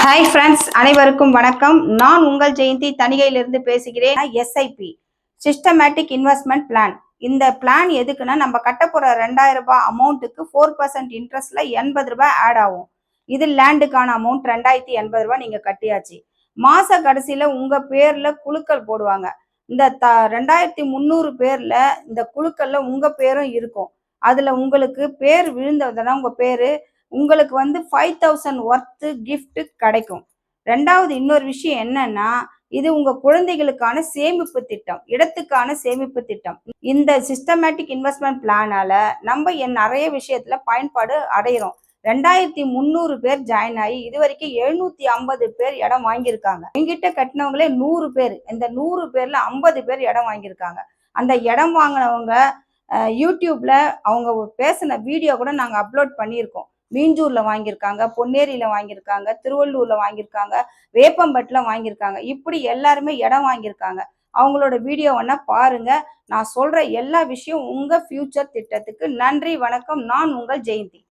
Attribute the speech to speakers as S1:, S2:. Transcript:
S1: Hi friends, அனைவருக்கும் வணக்கம். நான் உங்கள் ஜெயந்தி தணிகையிலிருந்து பேசுகிறேன். SIP systematic investment plan. இந்த பிளான் எதுக்குன்னா, நம்ம கட்ட போற 2000 ரூபாய் அமௌண்ட்டுக்கு 4% இன்ட்ரெஸ்ட்ல 80 ரூபாய் ஆட் ஆகும். இது லேண்டுக்கான அமௌண்ட் 2080 ரூபாய் நீங்க கட்டியாச்சு. மாச கடைசியில உங்க பேர்ல குலுக்கல் போடுவாங்க. இந்த 2300 பேர்ல இந்த குலுக்கல்ல உங்க பேரும் இருக்கும். அதுல உங்களுக்கு பேர் விழுந்ததுன்னா உங்க பேரு உங்களுக்கு 5000 ஒர்த்து கிஃப்ட் கிடைக்கும். ரெண்டாவது இன்னொரு விஷயம் என்னன்னா, இது உங்க குழந்தைகளுக்கான சேமிப்பு திட்டம், இடத்துக்கான சேமிப்பு திட்டம். இந்த சிஸ்டமேட்டிக் இன்வெஸ்ட்மெண்ட் பிளானால நம்ம நிறைய விஷயத்துல பயன்பாடு அடையிறோம். 2300 பேர் ஜாயின் ஆகி இதுவரைக்கும் 750 பேர் இடம் வாங்கியிருக்காங்க. எங்கிட்ட கட்டினவங்களே 100 பேர். இந்த 100 பேர்ல 50 பேர் இடம் வாங்கியிருக்காங்க. அந்த இடம் வாங்கினவங்க யூடியூப்ல அவங்க பேசின வீடியோ கூட நாங்கள் அப்லோட் பண்ணியிருக்கோம். மீஞ்சூர்ல வாங்கியிருக்காங்க, பொன்னேரியில வாங்கியிருக்காங்க, திருவள்ளூர்ல வாங்கியிருக்காங்க, வேப்பம்பட்டுல வாங்கியிருக்காங்க. இப்படி எல்லாருமே இடம் வாங்கியிருக்காங்க. அவங்களோட வீடியோ வேணா பாருங்க. நான் சொல்ற எல்லா விஷயம் உங்க ஃபியூச்சர் திட்டத்துக்கு. நன்றி, வணக்கம். நான் உங்கள் ஜெயந்தி.